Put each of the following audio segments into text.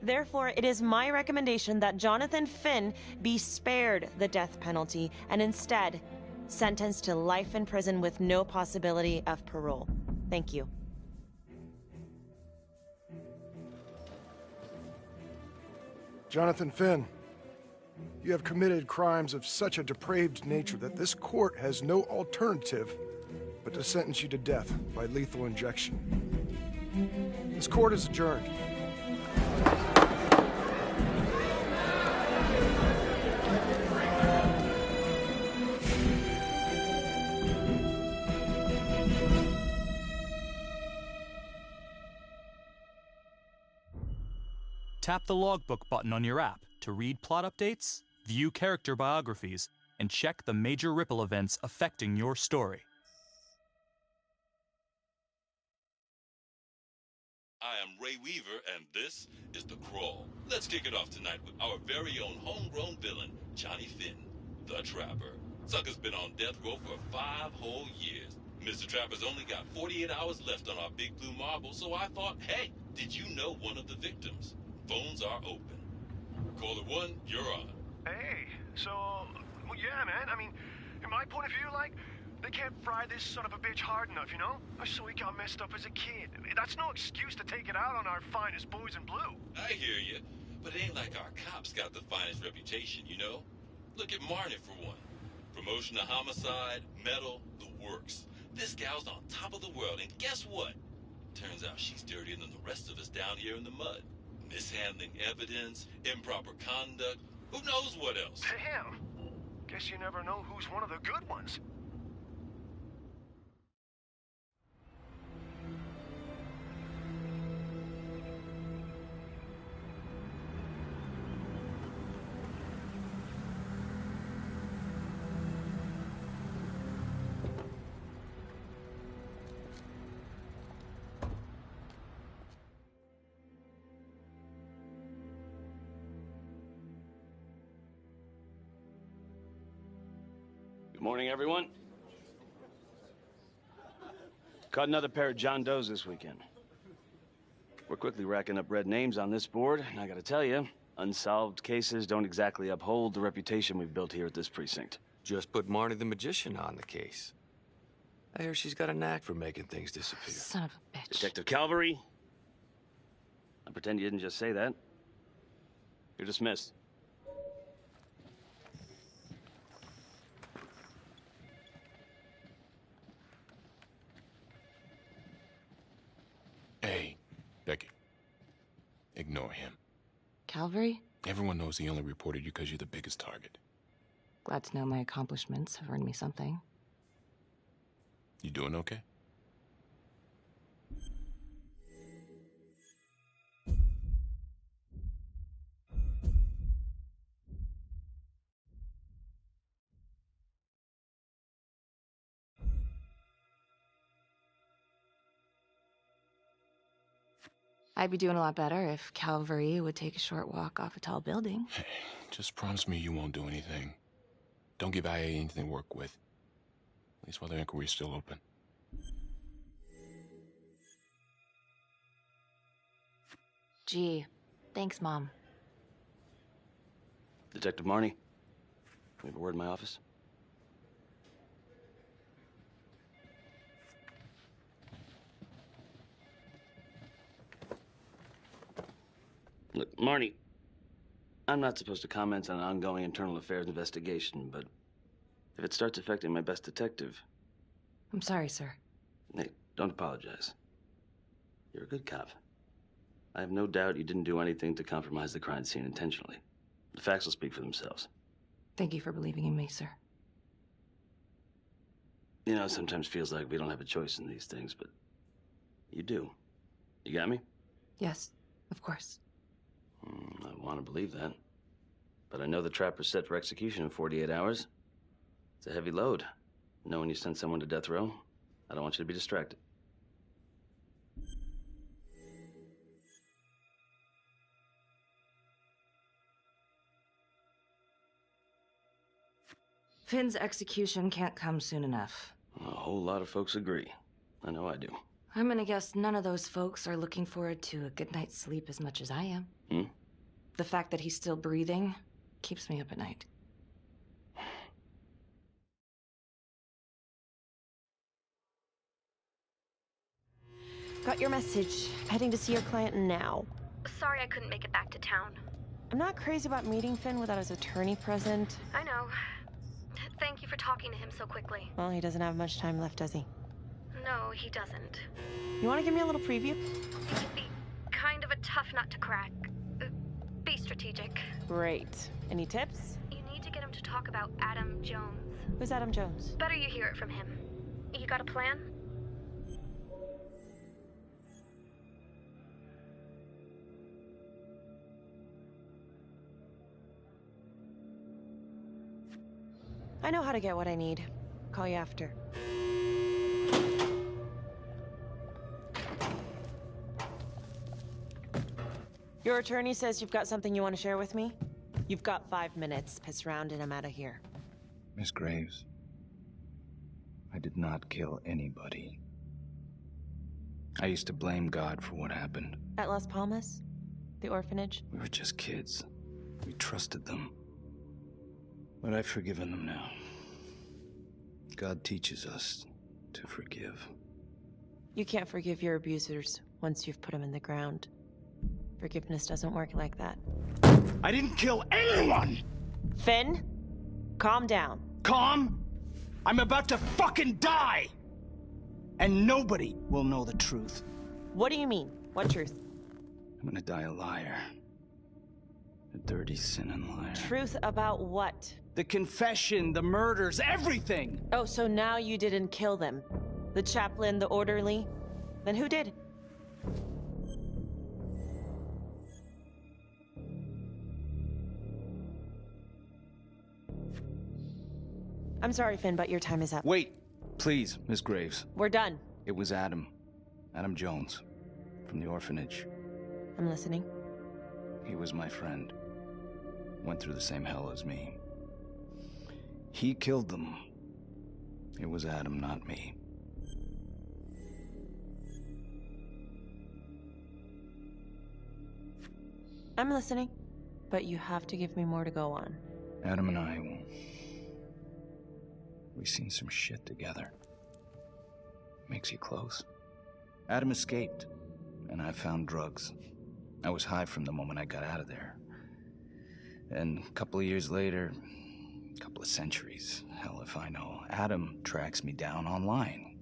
Therefore, it is my recommendation that Jonathan Finn be spared the death penalty and instead sentenced to life in prison with no possibility of parole. Thank you. Jonathan Finn, you have committed crimes of such a depraved nature that this court has no alternative but to sentence you to death by lethal injection. This court is adjourned. Tap the logbook button on your app to read plot updates, view character biographies, and check the major ripple events affecting your story. I am Ray Weaver, and this is The Crawl. Let's kick it off tonight with our very own homegrown villain, Johnny Finn, the Trapper. Sucker's been on death row for 5 whole years. Mr. Trapper's only got 48 hours left on our big blue marble, so I thought, hey, did you know one of the victims? Phones are open. Caller 1, you're on. Hey, so, well, yeah, man, I mean, in my point of view, like, they can't fry this son of a bitch hard enough, you know? So he got messed up as a kid. That's no excuse to take it out on our finest boys in blue. I hear you, but it ain't like our cops got the finest reputation, you know? Look at Marnie, for one. Promotion to homicide, medal, the works. This gal's on top of the world, and guess what? Turns out she's dirtier than the rest of us down here in the mud. Mishandling evidence, improper conduct, who knows what else? Damn. Guess you never know who's one of the good ones. Good morning, everyone. Caught another pair of John Does this weekend. We're quickly racking up red names on this board, and I gotta tell you, unsolved cases don't exactly uphold the reputation we've built here at this precinct. Just put Marnie the Magician on the case. I hear she's got a knack for making things disappear. Son of a bitch. Detective Calvary, I pretend you didn't just say that. You're dismissed. Hey, Becky. Ignore him. Calvary? Everyone knows he only reported you because you're the biggest target. Glad to know my accomplishments have earned me something. You doing okay? I'd be doing a lot better if Calvary would take a short walk off a tall building. Hey, just promise me you won't do anything. Don't give IA anything to work with. At least while the inquiry's still open. Gee, thanks, Mom. Detective Marnie, can we have a word in my office? Look, Marnie, I'm not supposed to comment on an ongoing internal affairs investigation, but if it starts affecting my best detective... I'm sorry, sir. Hey, don't apologize. You're a good cop. I have no doubt you didn't do anything to compromise the crime scene intentionally. The facts will speak for themselves. Thank you for believing in me, sir. You know, it sometimes feels like we don't have a choice in these things, but you do. You got me? Yes, of course. I want to believe that. But I know the trapper's set for execution in 48 hours. It's a heavy load. Knowing you sent someone to death row, I don't want you to be distracted. Finn's execution can't come soon enough. A whole lot of folks agree. I know I do. I'm gonna guess none of those folks are looking forward to a good night's sleep as much as I am. The fact that he's still breathing keeps me up at night. Got your message. Heading to see your client now. Sorry I couldn't make it back to town. I'm not crazy about meeting Finn without his attorney present. I know. Thank you for talking to him so quickly. Well, he doesn't have much time left, does he? No, he doesn't. You want to give me a little preview? He can be kind of a tough nut to crack. Be strategic. Great. Any tips? You need to get him to talk about Adam Jones. Who's Adam Jones? Better you hear it from him. You got a plan? I know how to get what I need. Call you after. Your attorney says you've got something you want to share with me? You've got 5 minutes. Piss around and I'm out of here. Miss Graves, I did not kill anybody. I used to blame God for what happened. At Las Palmas? The orphanage? We were just kids. We trusted them. But I've forgiven them now. God teaches us to forgive. You can't forgive your abusers once you've put them in the ground. Forgiveness doesn't work like that. I didn't kill anyone! Finn, calm down. Calm? I'm about to fucking die! And nobody will know the truth. What do you mean? What truth? I'm gonna die a liar. A dirty, sinning liar. Truth about what? The confession, the murders, everything! Oh, so now you didn't kill them? The chaplain, the orderly? Then who did? I'm sorry, Finn, but your time is up. Wait, please, Miss Graves. We're done. It was Adam. Adam Jones. From the orphanage. I'm listening. He was my friend. Went through the same hell as me. He killed them. It was Adam, not me. I'm listening, but you have to give me more to go on. Adam and I, we've seen some shit together. Makes you close. Adam escaped, and I found drugs. I was high from the moment I got out of there. And a couple of years later, a couple of centuries, hell if I know, Adam tracks me down online.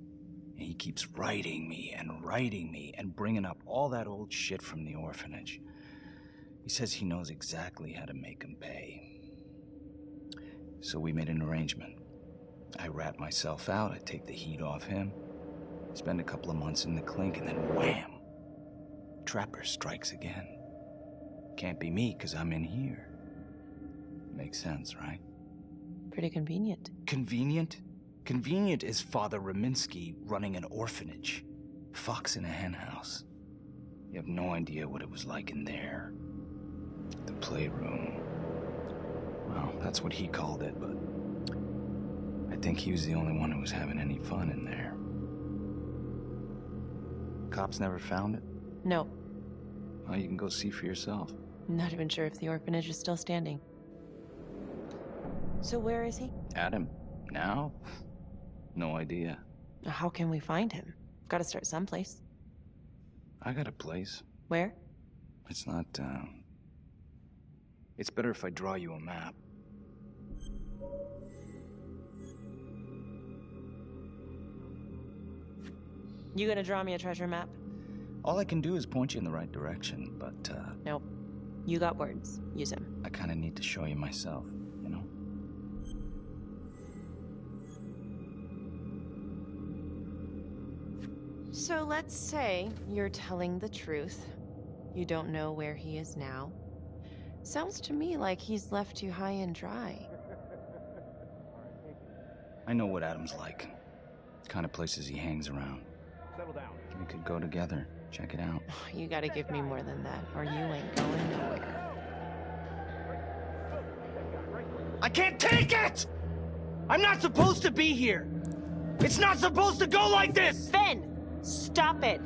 And he keeps writing me and bringing up all that old shit from the orphanage. He says he knows exactly how to make him pay. So we made an arrangement. I rat myself out, I take the heat off him, spend a couple of months in the clink, and then wham! Trapper strikes again. Can't be me, 'cause I'm in here. Makes sense, right? Pretty convenient. Convenient? Convenient is Father Raminsky running an orphanage. Fox in a henhouse. You have no idea what it was like in there. The playroom. Well, that's what he called it, but I think he was the only one who was having any fun in there. Cops never found it? No. Well, you can go see for yourself. I'm not even sure if the orphanage is still standing. So where is he? Adam? Now? No idea. How can we find him? Gotta start someplace. I got a place. Where? It's not, It's better if I draw you a map. You gonna draw me a treasure map? All I can do is point you in the right direction, but, Nope. You got words. Use them. I kinda need to show you myself, you know? So let's say you're telling the truth. You don't know where he is now. Sounds to me like he's left you high and dry. I know what Adam's like. The kind of places he hangs around. Settle down. We could go together. Check it out. You gotta give me more than that, or you ain't going nowhere. I can't take it! I'm not supposed to be here! It's not supposed to go like this! Finn! Stop it!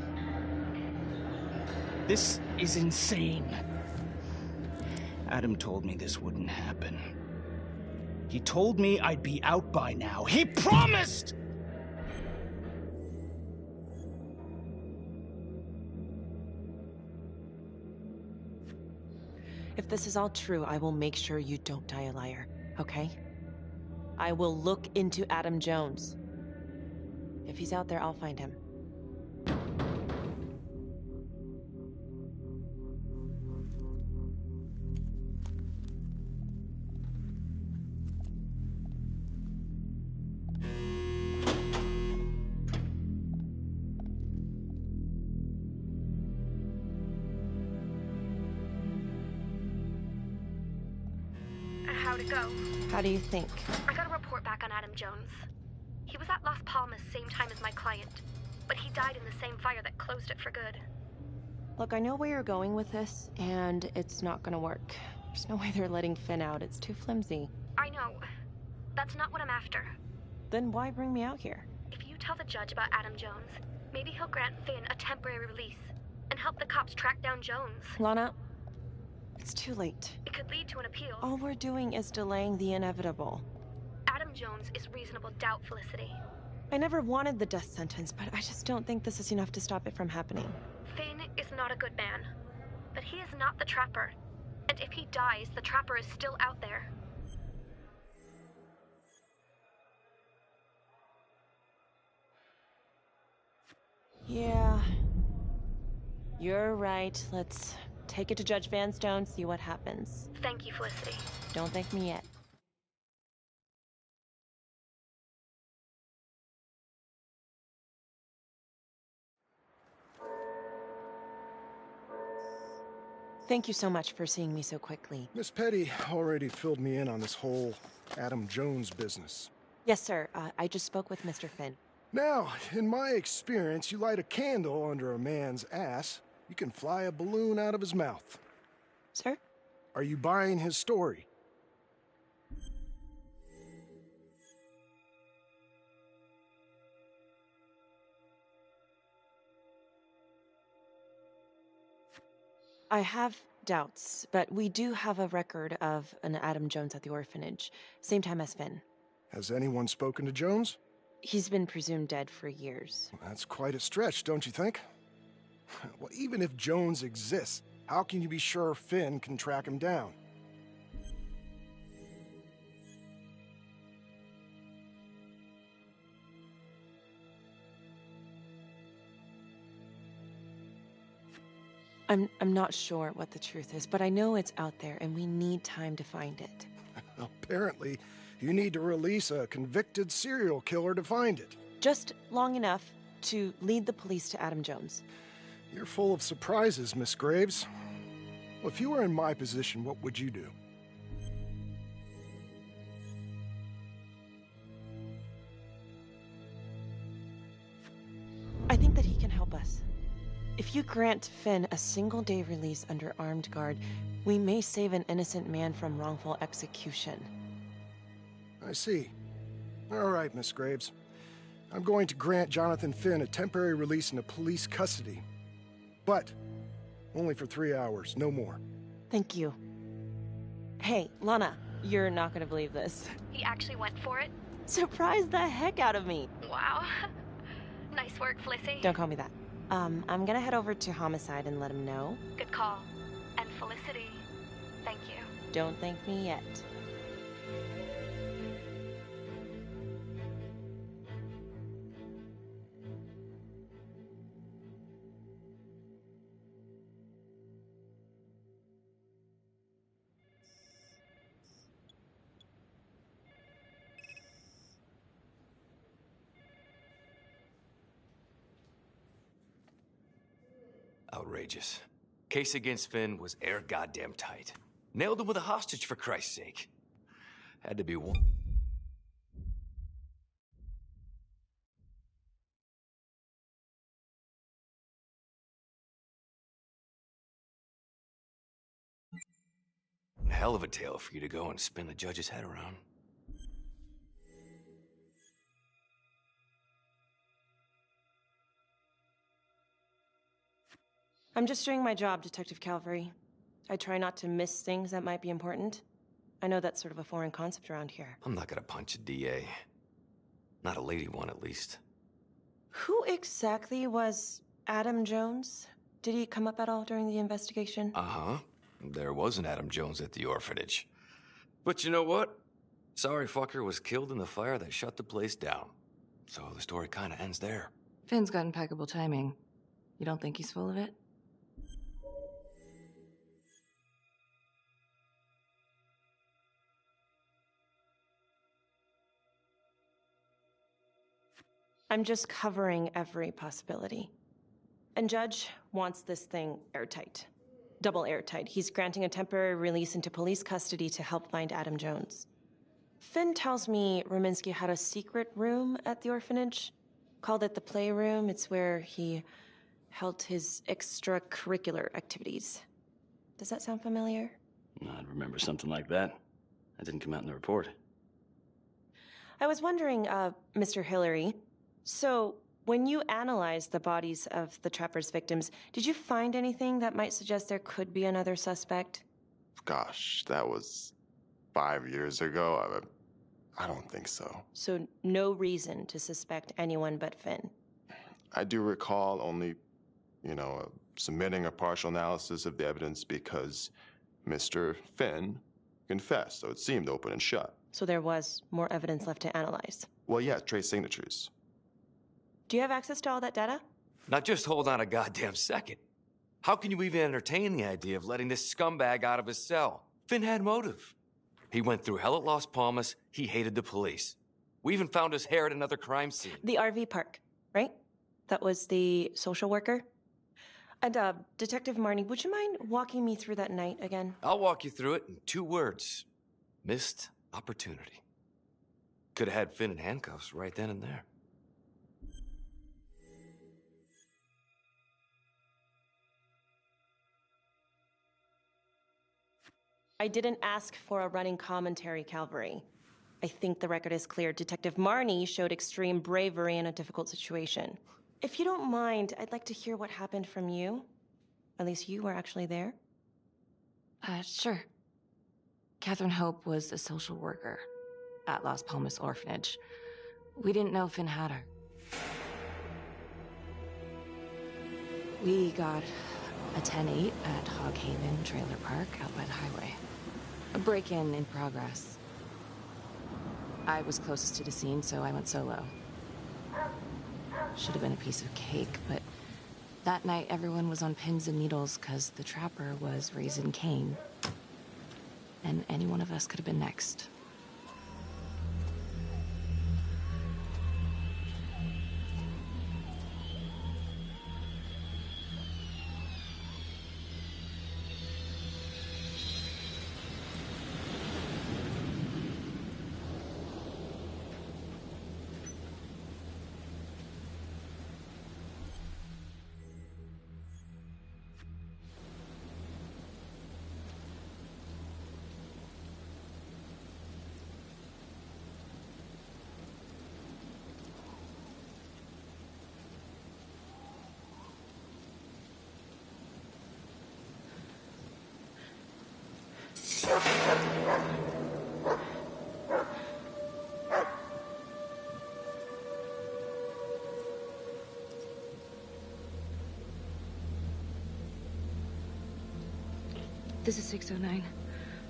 This is insane. Adam told me this wouldn't happen. He told me I'd be out by now. He promised! If this is all true, I will make sure you don't die a liar, okay? I will look into Adam Jones. If he's out there, I'll find him. How'd it go? How do you think? I got a report back on Adam Jones. He was at Las Palmas same time as my client, but he died in the same fire that closed it for good. Look, I know where you're going with this, and it's not gonna work. There's no way they're letting Finn out. It's too flimsy. I know. That's not what I'm after. Then why bring me out here? If you tell the judge about Adam Jones, maybe he'll grant Finn a temporary release and help the cops track down Jones. Lana, it's too late. It could lead to an appeal. All we're doing is delaying the inevitable. Adam Jones is reasonable doubt, Felicity. I never wanted the death sentence, but I just don't think this is enough to stop it from happening. Finn is not a good man, but he is not the Trapper. And if he dies, the Trapper is still out there. Yeah. You're right. Let's take it to Judge Vanstone, see what happens. Thank you, Felicity. Don't thank me yet. Thank you so much for seeing me so quickly. Miss Petty already filled me in on this whole Adam Jones business. Yes, sir. I just spoke with Mr. Finn. Now, in my experience, you light a candle under a man's ass, you can fly a balloon out of his mouth. Sir? Are you buying his story? I have doubts, but we do have a record of an Adam Jones at the orphanage, same time as Finn. Has anyone spoken to Jones? He's been presumed dead for years. That's quite a stretch, don't you think? Well, even if Jones exists, how can you be sure Finn can track him down? I'm not sure what the truth is, but I know it's out there, and we need time to find it. Apparently, you need to release a convicted serial killer to find it. Just long enough to lead the police to Adam Jones. You're full of surprises, Miss Graves. Well, if you were in my position, what would you do? I think that he can help us. If you grant Finn a single-day release under armed guard, we may save an innocent man from wrongful execution. I see. All right, Miss Graves. I'm going to grant Jonathan Finn a temporary release into police custody. But only for 3 hours, no more. Thank you. Hey, Lana, you're not gonna believe this. He actually went for it? Surprised the heck out of me. Wow. Nice work, Felicity. Don't call me that. I'm gonna head over to Homicide and let him know. Good call. And Felicity, thank you. Don't thank me yet. Outrageous. Case against Finn was air goddamn tight. Nailed him with a hostage, for Christ's sake. Had to be one. Hell of a tale for you to go and spin the judge's head around. I'm just doing my job, Detective Calvary. I try not to miss things that might be important. I know that's sort of a foreign concept around here. I'm not gonna punch a DA. Not a lady one, at least. Who exactly was Adam Jones? Did he come up at all during the investigation? Uh-huh. There was an Adam Jones at the orphanage. But you know what? Sorry fucker was killed in the fire that shut the place down. So the story kinda ends there. Finn's got impeccable timing. You don't think he's full of it? I'm just covering every possibility. And Judge wants this thing airtight. Double airtight. He's granting a temporary release into police custody to help find Adam Jones. Finn tells me Rominsky had a secret room at the orphanage. Called it the playroom. It's where he held his extracurricular activities. Does that sound familiar? I'd remember something like that. That didn't come out in the report. I was wondering, Mr. Hillary, so when you analyzed the bodies of the Trapper's victims, did you find anything that might suggest there could be another suspect? Gosh, that was 5 years ago. I don't think so. So no reason to suspect anyone but Finn? I do recall only, submitting a partial analysis of the evidence because Mr. Finn confessed, so it seemed open and shut. So there was more evidence left to analyze? Well, yeah, trace signatures. Do you have access to all that data? Now just hold on a goddamn second. How can you even entertain the idea of letting this scumbag out of his cell? Finn had motive. He went through hell at Las Palmas. He hated the police. We even found his hair at another crime scene. The RV park, right? That was the social worker? And, Detective Marnie, would you mind walking me through that night again? I'll walk you through it in 2 words. Missed opportunity. Could have had Finn in handcuffs right then and there. I didn't ask for a running commentary, Calvary. I think the record is clear. Detective Marnie showed extreme bravery in a difficult situation. If you don't mind, I'd like to hear what happened from you. At least you were actually there. Sure. Catherine Hope was a social worker at Las Palmas Orphanage. We didn't know Finn had her. We got a 10-8 at Hog Haven Trailer Park out by the highway. A break-in in progress. I was closest to the scene, so I went solo. Should have been a piece of cake, but that night everyone was on pins and needles because the Trapper was raising Cain. And any one of us could have been next. This is 609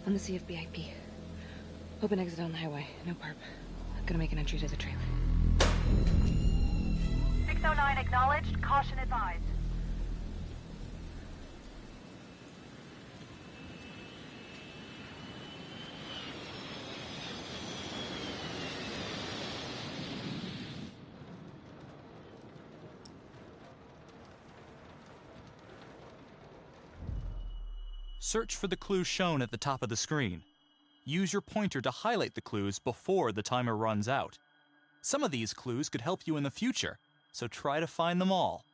on the CFBIP. Open exit on the highway. No perp. Gonna make an entry to the trailer. 609 acknowledged. Caution advised. Search for the clues shown at the top of the screen. Use your pointer to highlight the clues before the timer runs out. Some of these clues could help you in the future, so try to find them all.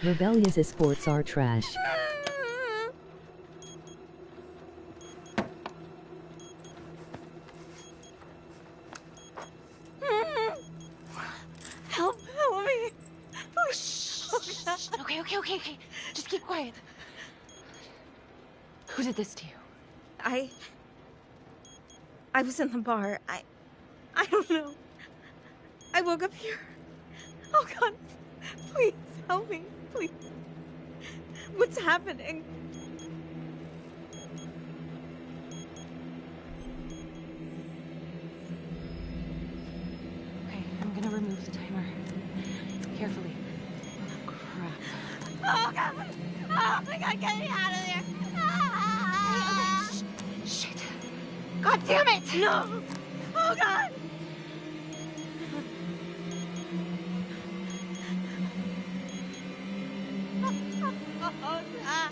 Rebellious sports are trash. Help me. Oh, shh. Okay. Just keep quiet. Who did this to you? I was in the bar. I don't know. I woke up here. Oh, God. Please help me. Please. What's happening? Okay, I'm gonna remove the timer. Carefully. Oh, crap. Oh, God. Oh, my God. Get me out of there. Okay. Shit. God damn it. No. Oh, God. Oh, God.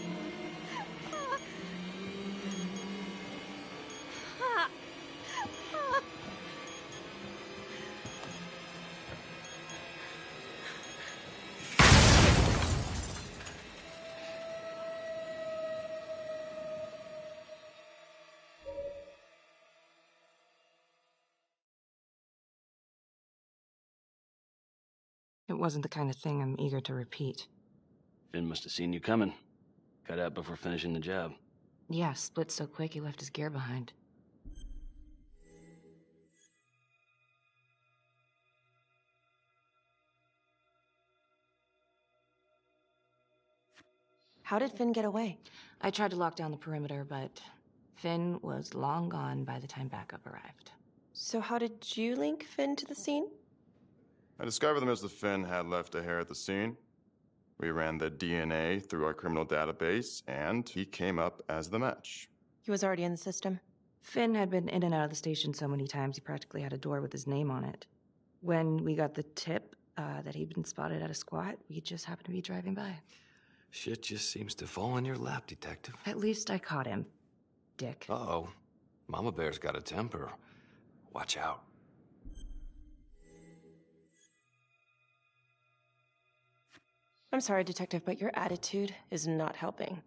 It wasn't the kind of thing I'm eager to repeat. Finn must have seen you coming. Cut out before finishing the job. Yeah, split so quick he left his gear behind. How did Finn get away? I tried to lock down the perimeter, but Finn was long gone by the time backup arrived. So how did you link Finn to the scene? I discovered that Mr. Finn had left a hair at the scene. We ran the DNA through our criminal database, and he came up as the match. He was already in the system. Finn had been in and out of the station so many times he practically had a door with his name on it. When we got the tip that he'd been spotted at a squat, we just happened to be driving by. Shit just seems to fall in your lap, Detective. At least I caught him, dick. Uh-oh. Mama Bear's got a temper. Watch out. I'm sorry, Detective, but your attitude is not helping.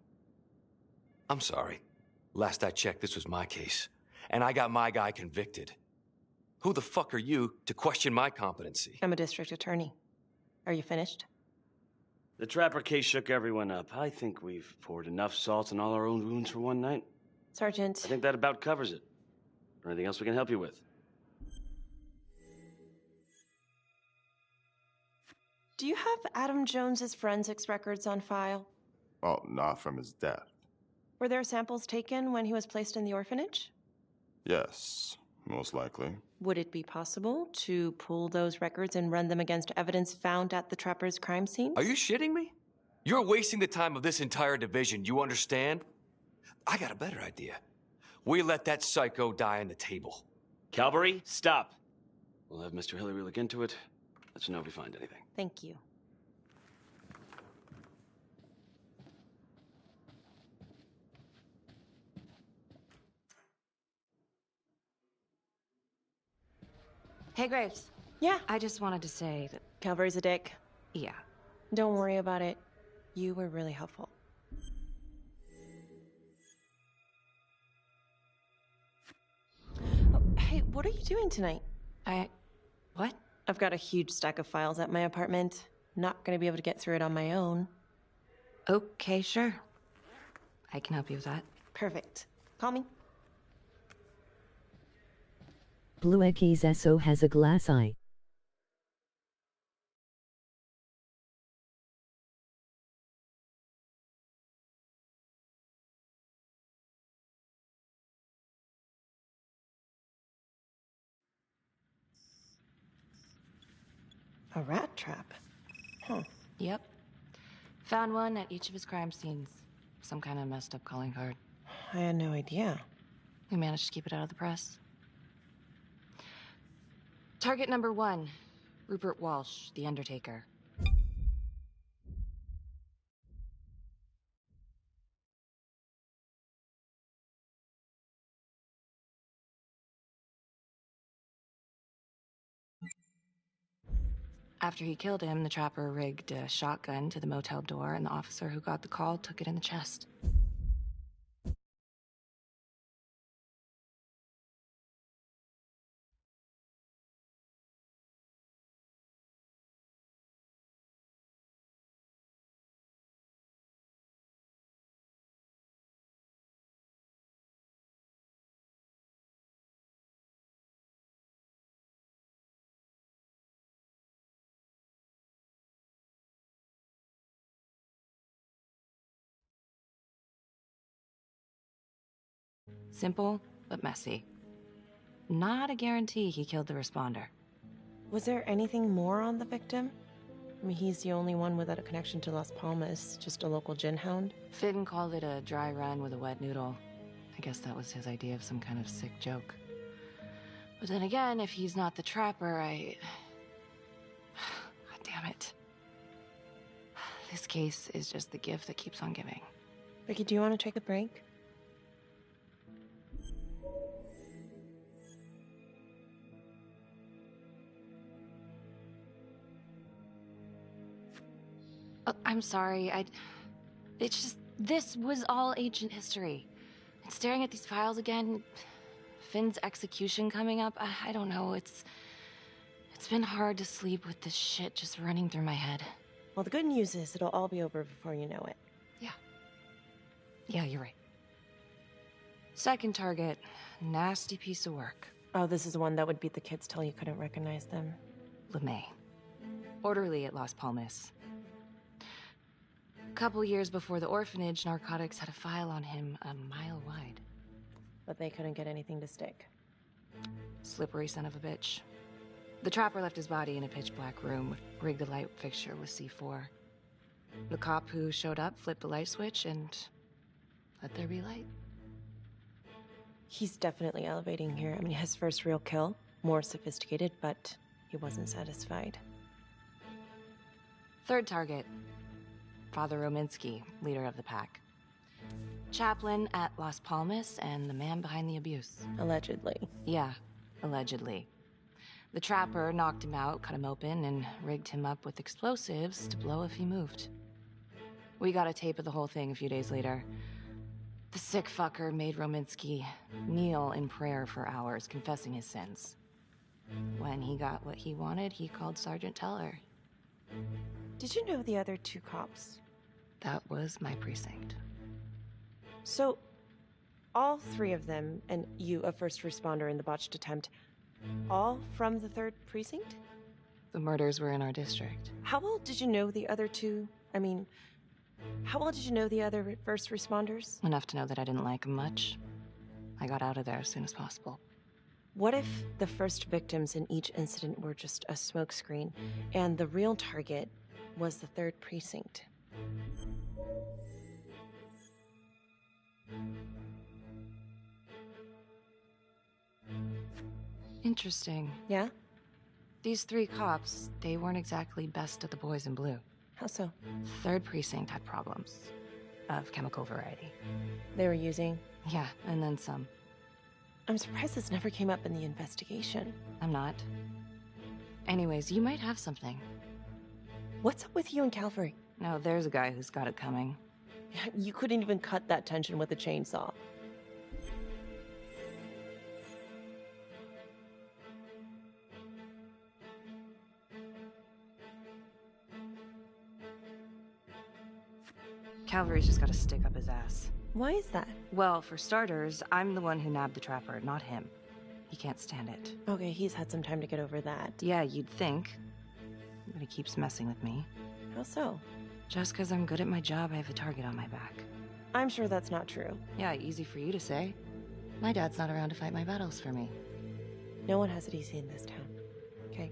I'm sorry. Last I checked, this was my case. And I got my guy convicted. Who the fuck are you to question my competency? I'm a district attorney. Are you finished? The Trapper case shook everyone up. I think we've poured enough salt in all our own wounds for one night. Sergeant. I think that about covers it. Or anything else we can help you with? Do you have Adam Jones's forensics records on file? Well, not from his death. Were there samples taken when he was placed in the orphanage? Yes, most likely. Would it be possible to pull those records and run them against evidence found at the Trapper's crime scene? Are you shitting me? You're wasting the time of this entire division, you understand? I got a better idea. We let that psycho die on the table. Calvary, stop. We'll have Mr. Hillary look into it. Let you know if we find anything. Thank you. Hey, Graves. Yeah? I just wanted to say that... Calvary's a dick. Yeah. Don't worry about it. You were really helpful. Oh, hey, what are you doing tonight? What? I've got a huge stack of files at my apartment. Not gonna be able to get through it on my own. Okay, sure. I can help you with that. Perfect. Call me. Bluekies SO has a glass eye. A rat trap? Huh. Yep. Found one at each of his crime scenes. Some kind of messed up calling card. I had no idea. We managed to keep it out of the press. Target number 1, Rupert Walsh, The Undertaker. After he killed him, the trapper rigged a shotgun to the motel door, and the officer who got the call took it in the chest. Simple, but messy. Not a guarantee he killed the responder. Was there anything more on the victim? I mean, he's the only one without a connection to Las Palmas, just a local gin hound. Finn called it a dry run with a wet noodle. I guess that was his idea of some kind of sick joke. But then again, if he's not the trapper, God damn it. This case is just the gift that keeps on giving. Vicky, do you want to take a break? Oh, I'm sorry, it's just, this was all ancient history. And staring at these files again, Finn's execution coming up, I don't know, it's been hard to sleep with this shit just running through my head. Well, the good news is it'll all be over before you know it. Yeah, you're right. Second target, nasty piece of work. Oh, this is the one that would beat the kids till you couldn't recognize them. LeMay. Orderly at Las Palmas. A couple years before the orphanage, narcotics had a file on him a mile wide. But they couldn't get anything to stick. Slippery son of a bitch. The trapper left his body in a pitch-black room, rigged a light fixture with C4. The cop who showed up flipped the light switch and let there be light. He's definitely elevating here. I mean, his first real kill, more sophisticated, but he wasn't satisfied. Third target, Father Rominsky, leader of the pack. Chaplain at Las Palmas and the man behind the abuse. Allegedly. Yeah, allegedly. The trapper knocked him out, cut him open, and rigged him up with explosives to blow if he moved. We got a tape of the whole thing a few days later. The sick fucker made Rominsky kneel in prayer for hours, confessing his sins. When he got what he wanted, he called Sergeant Teller. Did you know the other two cops? That was my precinct. So, all three of them, and you, a first responder in the botched attempt, all from the 3rd precinct? The murders were in our district. How well did you know the other two? I mean, how well did you know the other first responders? Enough to know that I didn't like them much. I got out of there as soon as possible. What if the first victims in each incident were just a smokescreen, and the real target was the 3rd precinct? Interesting. Yeah? These 3 cops, they weren't exactly best of the boys in blue. How so? 3rd precinct had problems. Of chemical variety. They were using? Yeah, and then some. I'm surprised this never came up in the investigation. I'm not. Anyways, you might have something. What's up with you and Calvary? No, there's a guy who's got it coming. You couldn't even cut that tension with a chainsaw. Calvary's just gotta stick up his ass. Why is that? Well, for starters, I'm the one who nabbed the trapper, not him. He can't stand it. Okay, he's had some time to get over that. Yeah, you'd think. But he keeps messing with me. How so? Just because I'm good at my job, I have a target on my back. I'm sure that's not true. Yeah, easy for you to say. My dad's not around to fight my battles for me. No one has it easy in this town. Okay?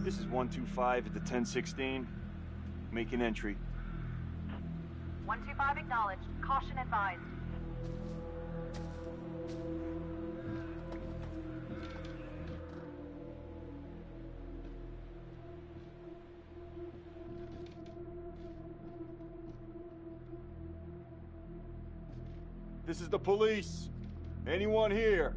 This is 125 at the 1016. Make an entry. 125 acknowledged. Caution advised. This is the police. Anyone here?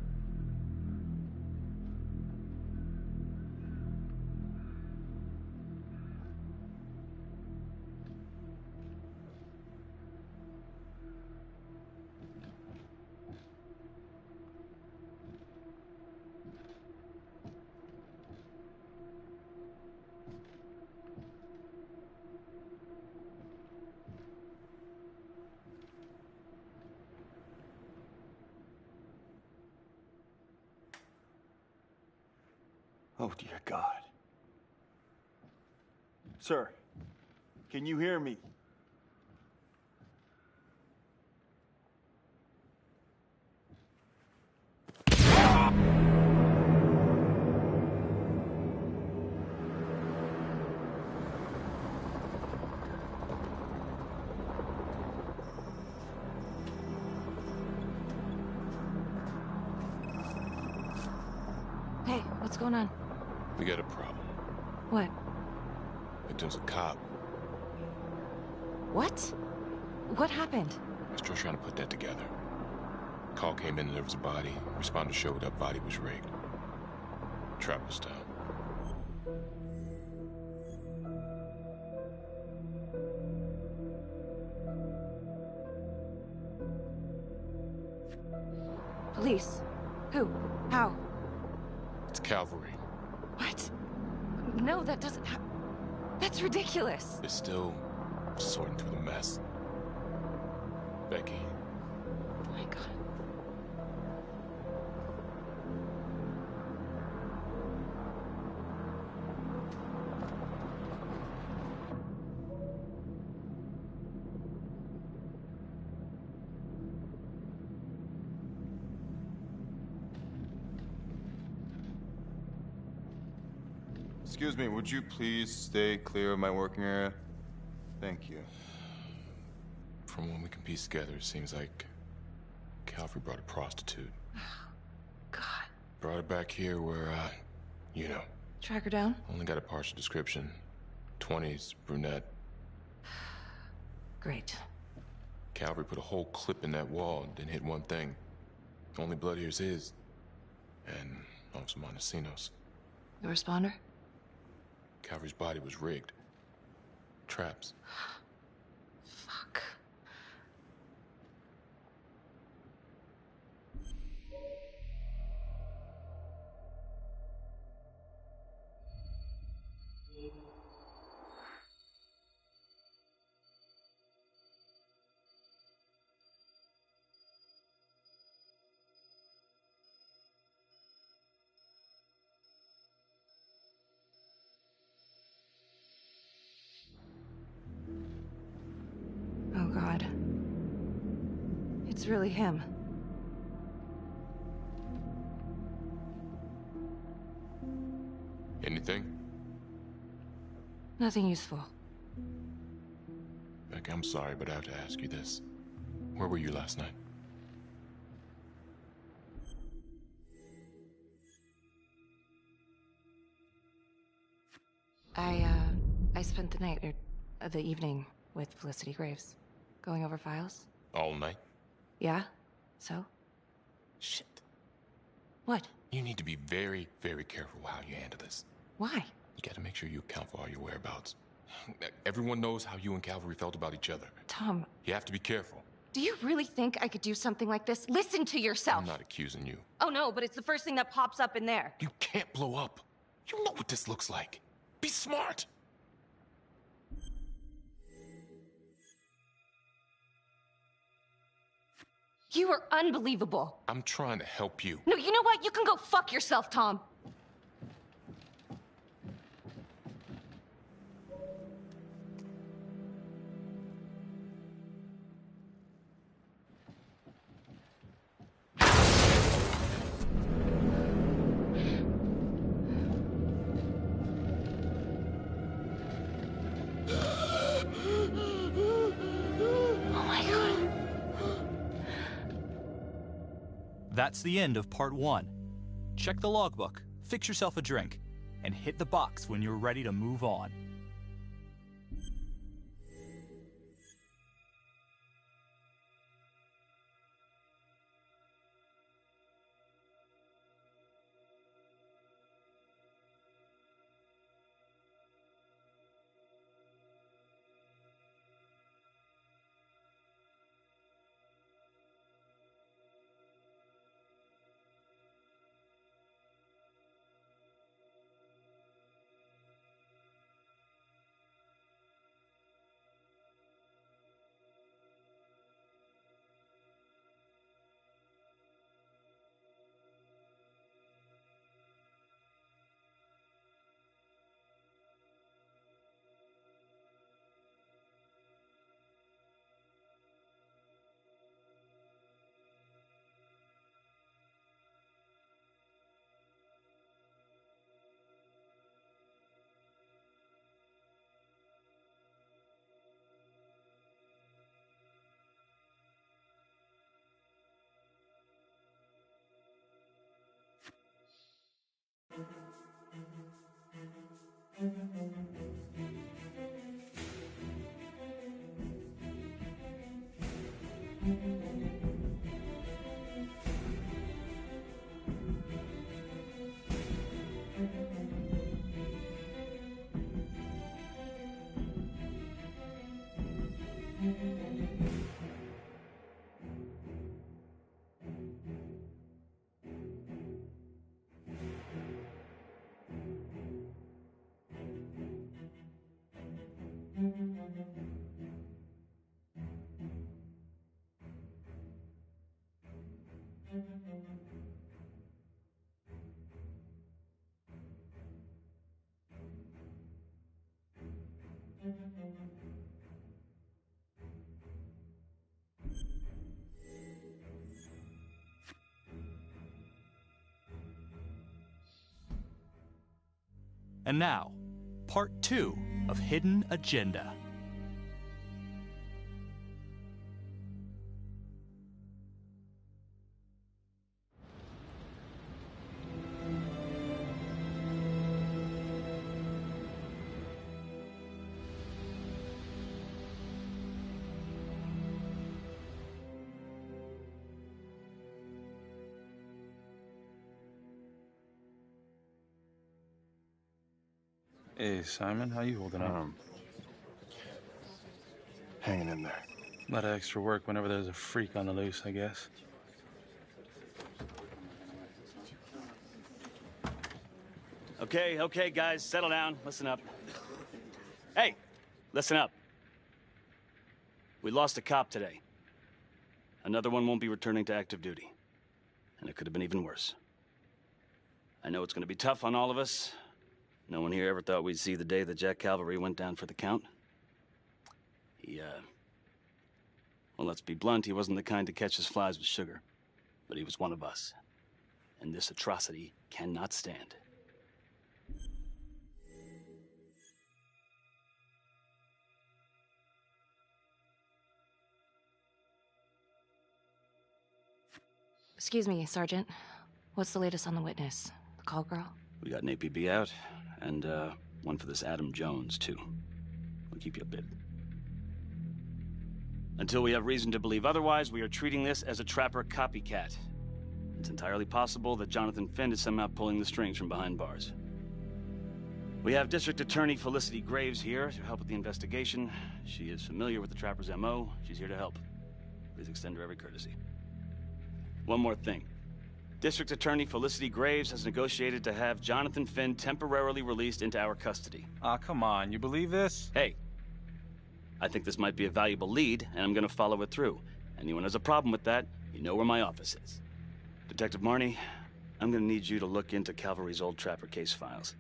Oh, dear God. Sir, can you hear me? Hey, what's going on? We got a problem. What? Victim's a cop. What? What happened? Still trying to put that together. Call came in and there was a body. Responder showed up, body was rigged. Trap was down. Police? Who? How? It's cavalry. What? No, that doesn't that's ridiculous. They're still sorting through the mess. Becky. Oh my God. Excuse me, would you please stay clear of my working area? Thank you. From what we can piece together, it seems like Cavalry brought a prostitute. God. Brought her back here where, you know. Track her down? Only got a partial description. 20s, brunette. Great. Cavalry put a whole clip in that wall and didn't hit one thing. Only blood here's his. And Officer Montesinos. The responder? Cavalry's body was rigged. Traps. Fuck. Oh, God. It's really him. Anything? Nothing useful. Becky, I'm sorry, but I have to ask you this. Where were you last night? I spent the night, or the evening, with Felicity Graves. Going over files. All night? Yeah? So? Shit. What? You need to be very, very careful how you handle this. Why? You gotta make sure you account for all your whereabouts. Everyone knows how you and Cavalry felt about each other. Tom. You have to be careful. Do you really think I could do something like this? Listen to yourself. I'm not accusing you. Oh no, but it's the first thing that pops up in there. You can't blow up. You know what this looks like. Be smart. You are unbelievable. I'm trying to help you. No, you know what? You can go fuck yourself, Tom. That's the end of part 1. Check the logbook, fix yourself a drink, and hit the box when you're ready to move on. And now, part 2 of Hidden Agenda. Hey, Simon, how you holding up? Hanging in there. A lot of extra work whenever there's a freak on the loose, I guess. Okay, guys, settle down. Listen up. Hey, listen up. We lost a cop today. Another one won't be returning to active duty. And it could have been even worse. I know it's going to be tough on all of us. No one here ever thought we'd see the day that Jack Calvary went down for the count. Well, let's be blunt, he wasn't the kind to catch his flies with sugar. But he was one of us. And this atrocity cannot stand. Excuse me, Sergeant. What's the latest on the witness? The call girl? We got an APB out, and one for this Adam Jones, too. We'll keep you updated. Until we have reason to believe otherwise, we are treating this as a Trapper copycat. It's entirely possible that Jonathan Finn is somehow pulling the strings from behind bars. We have District Attorney Felicity Graves here to help with the investigation. She is familiar with the Trapper's MO. She's here to help. Please extend her every courtesy. One more thing. District Attorney Felicity Graves has negotiated to have Jonathan Finn temporarily released into our custody. Ah, come on. You believe this? Hey, I think this might be a valuable lead, and I'm gonna follow it through. Anyone has a problem with that, you know where my office is. Detective Marnie, I'm gonna need you to look into Calvary's old Trapper case files.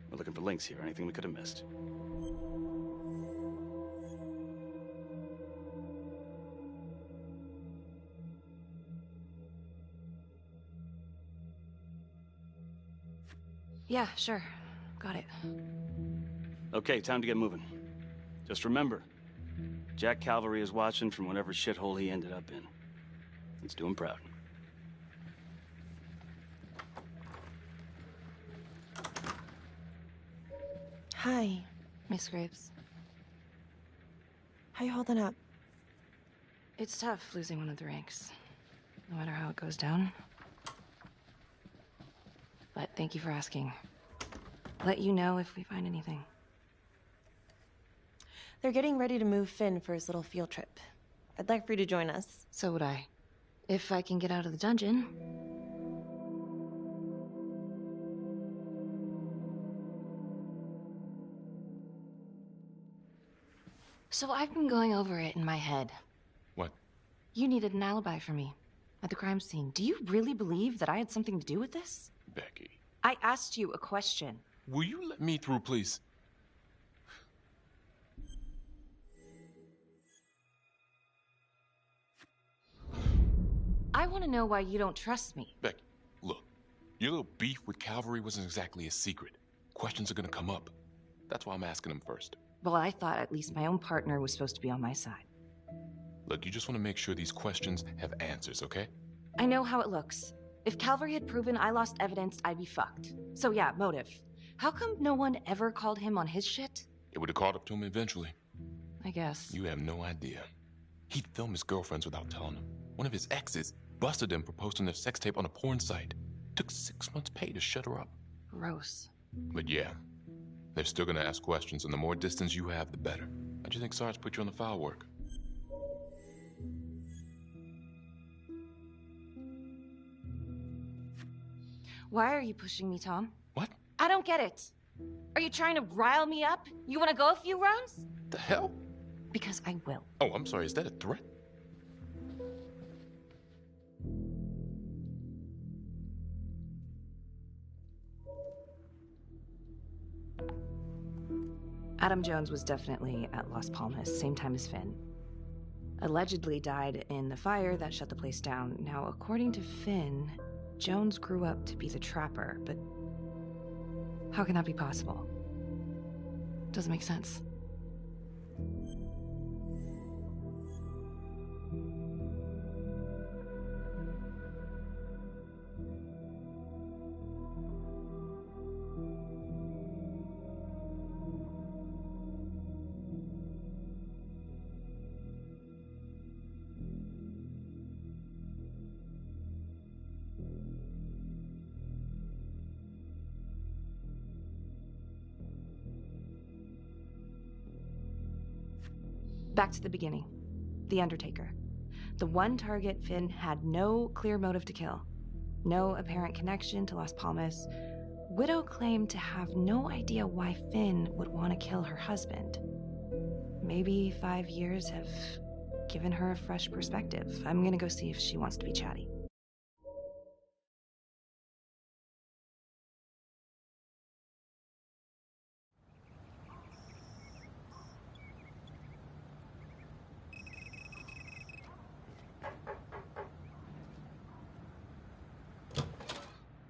We're looking for links here, anything we could have missed. Yeah, sure. Got it. Okay, time to get moving. Just remember, Jack Calvary is watching from whatever shithole he ended up in. Let's do him proud. Hi. Miss Graves. How you holding up? It's tough losing one of the ranks. No matter how it goes down. But thank you for asking. Let you know if we find anything. They're getting ready to move Finn for his little field trip. I'd like for you to join us. So would I. If I can get out of the dungeon. So I've been going over it in my head. What? You needed an alibi for me at the crime scene. Do you really believe that I had something to do with this? Becky. I asked you a question. Will you let me through, please? I want to know why you don't trust me. Becky, look. Your little beef with Calvary wasn't exactly a secret. Questions are gonna come up. That's why I'm asking them first. Well, I thought at least my own partner was supposed to be on my side. Look, you just want to make sure these questions have answers, okay? I know how it looks. If Calvary had proven I lost evidence, I'd be fucked. So yeah, motive. How come no one ever called him on his shit? It would have caught up to him eventually. I guess. You have no idea. He'd film his girlfriends without telling them. One of his exes busted him for posting their sex tape on a porn site. Took 6 months' pay to shut her up. Gross. But yeah, they're still gonna ask questions, and the more distance you have, the better. How'd you think Sarge put you on the file work? Why are you pushing me, Tom? What? I don't get it. Are you trying to rile me up? You want to go a few rounds? The hell? Because I will. Oh, I'm sorry, is that a threat? Adam Jones was definitely at Las Palmas, same time as Finn. Allegedly died in the fire that shut the place down. Now, according to Finn, Jones grew up to be the Trapper, but How can that be possible? Doesn't make sense. Back to the beginning. The Undertaker. The one target Finn had no clear motive to kill. No apparent connection to Las Palmas. Widow claimed to have no idea why Finn would want to kill her husband. Maybe 5 years have given her a fresh perspective. I'm gonna go see if she wants to be chatty.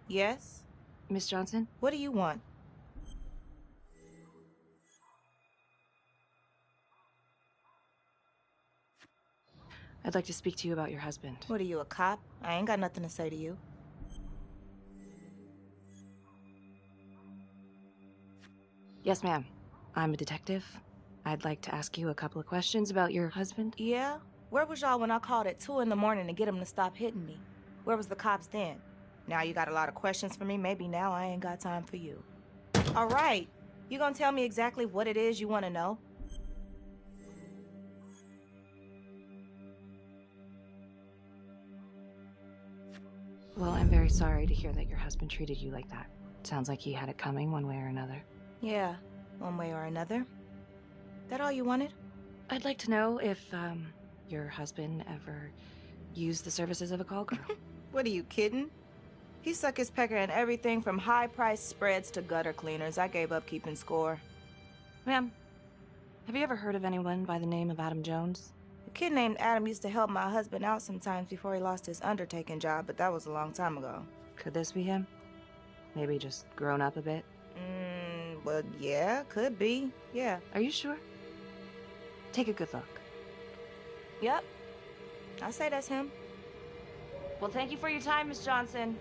Yes? Miss Johnson? What do you want? I'd like to speak to you about your husband. What are you, a cop? I ain't got nothing to say to you. Yes, ma'am. I'm a detective. I'd like to ask you a couple of questions about your husband. Yeah? Where was y'all when I called at 2 in the morning to get him to stop hitting me? Where was the cops then? Now you got a lot of questions for me. Maybe now I ain't got time for you. All right. You gonna tell me exactly what it is you want to know? Well, I'm very sorry to hear that your husband treated you like that. Sounds like he had it coming one way or another. Yeah, one way or another. That all you wanted? I'd like to know if, your husband ever used the services of a call girl. What are you, kidding? He suck his pecker in everything from high-priced spreads to gutter cleaners. I gave up keeping score. Ma'am, have you ever heard of anyone by the name of Adam Jones? A kid named Adam used to help my husband out sometimes before he lost his undertaking job, but that was a long time ago. Could this be him? Maybe just grown up a bit? Well, yeah, could be. Yeah. Are you sure? Take a good look. Yep. I say that's him. Well, thank you for your time, Miss Johnson.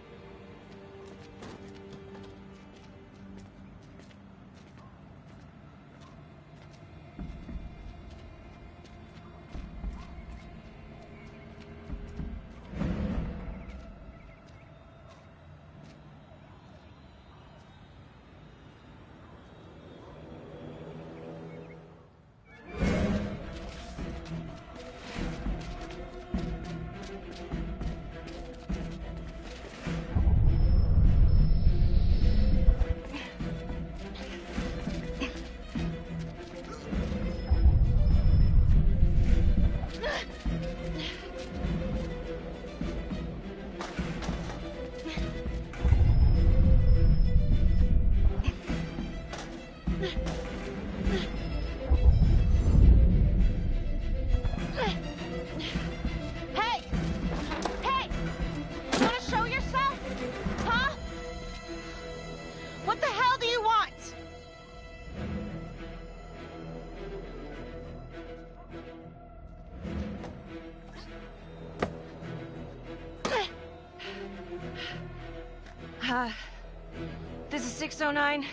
This is 609,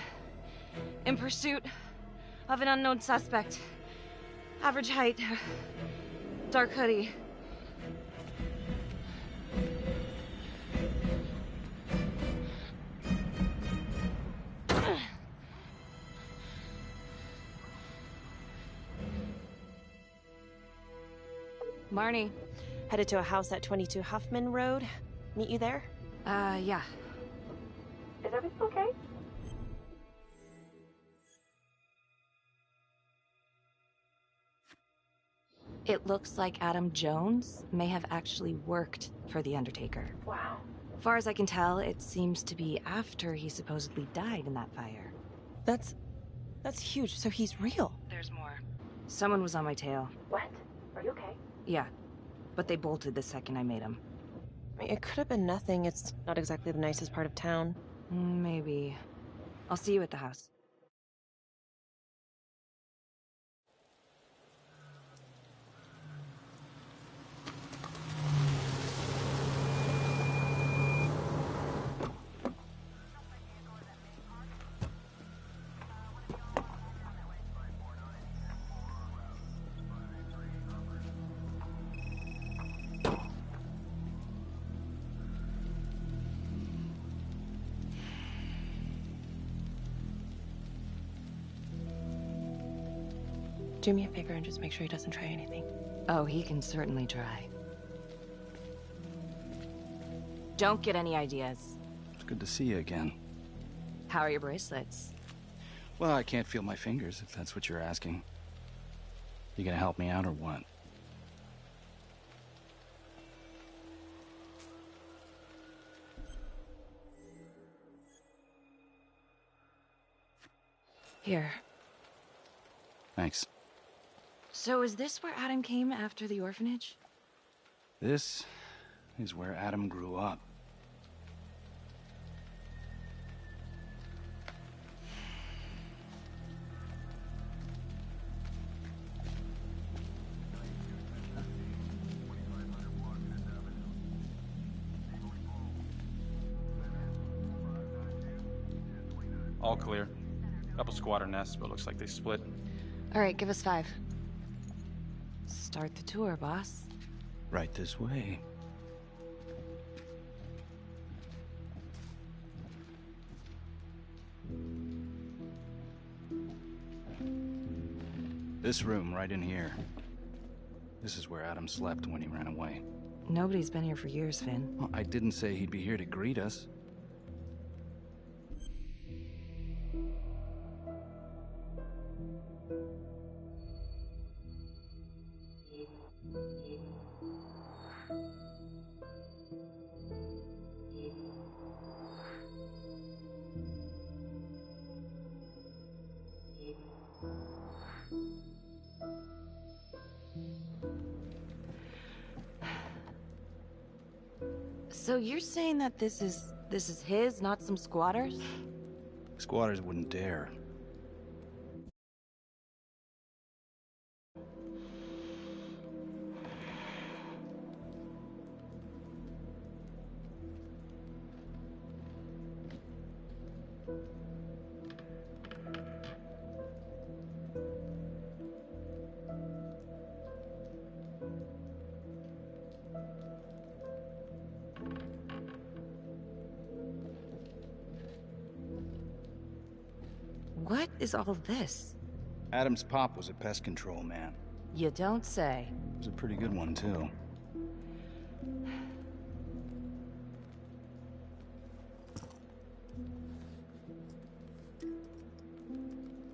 in pursuit of an unknown suspect. Average height, dark hoodie. Marnie. Headed to a house at 22 Huffman Road. Meet you there? Yeah. Is everything okay? It looks like Adam Jones may have actually worked for The Undertaker. Wow. Far as I can tell, it seems to be after he supposedly died in that fire. That's huge. So he's real. There's more. Someone was on my tail. What? Are you okay? Yeah, but they bolted the second I made them. I mean, it could have been nothing. It's not exactly the nicest part of town. Maybe. I'll see you at the house. Do me a favor and just make sure he doesn't try anything. Oh, he can certainly try. Don't get any ideas. It's good to see you again. How are your bracelets? Well, I can't feel my fingers, if that's what you're asking. You gonna help me out or what? Here. Thanks. So is this where Adam came after the orphanage? This is where Adam grew up. All clear. Couple squatter nests, but looks like they split. All right, give us 5. Start the tour, boss. Right this way. This room right in here. This is where Adam slept when he ran away. Nobody's been here for years, Finn. Well, I didn't say he'd be here to greet us. So you're saying that this is his, not some squatters? Squatters wouldn't dare. What is all this? Adam's pop was a pest control man. You don't say. He was a pretty good one, too.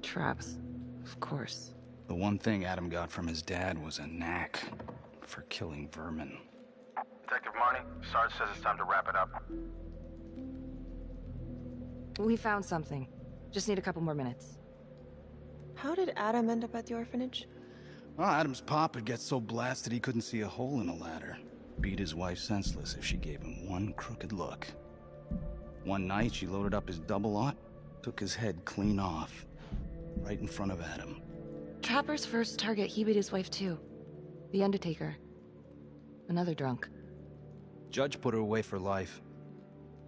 Traps, of course. The one thing Adam got from his dad was a knack for killing vermin. Detective Marnie, Sarge says it's time to wrap it up. We found something. Just need a couple more minutes. How did Adam end up at the orphanage? Well, Adam's pop would get so blasted he couldn't see a hole in a ladder. Beat his wife senseless if she gave him one crooked look. One night, she loaded up his double-aught, took his head clean off, right in front of Adam. Trapper's first target, he beat his wife too. The Undertaker. Another drunk. Judge put her away for life.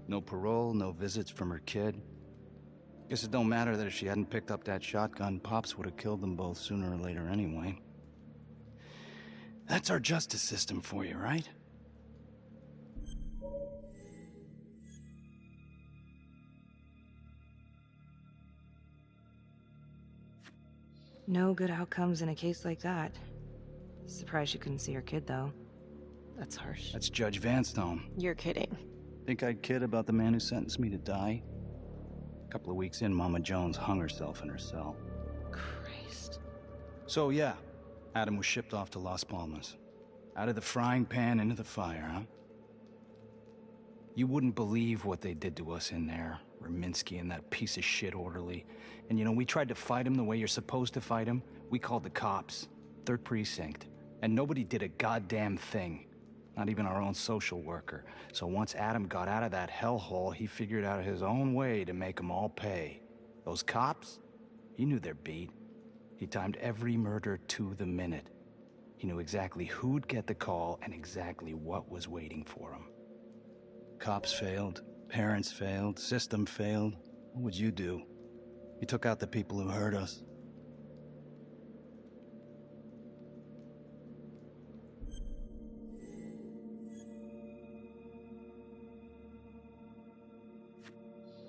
No parole, no visits from her kid. Guess it don't matter that if she hadn't picked up that shotgun, Pops would have killed them both sooner or later anyway. That's our justice system for you, right? No good outcomes in a case like that. Surprised she couldn't see her kid, though. That's harsh. That's Judge Vanstone. You're kidding. Think I'd kid about the man who sentenced me to die? A couple of weeks in, Mama Jones hung herself in her cell. Christ. So yeah, Adam was shipped off to Las Palmas. Out of the frying pan into the fire, huh? You wouldn't believe what they did to us in there. Raminsky and that piece of shit orderly. And you know, we tried to fight him the way you're supposed to fight him. We called the cops. 3rd Precinct. And nobody did a goddamn thing. Not even our own social worker. So once Adam got out of that hellhole, he figured out his own way to make them all pay. Those cops? He knew their beat. He timed every murder to the minute. He knew exactly who'd get the call and exactly what was waiting for him. Cops failed, parents failed, system failed. What would you do? He took out the people who hurt us.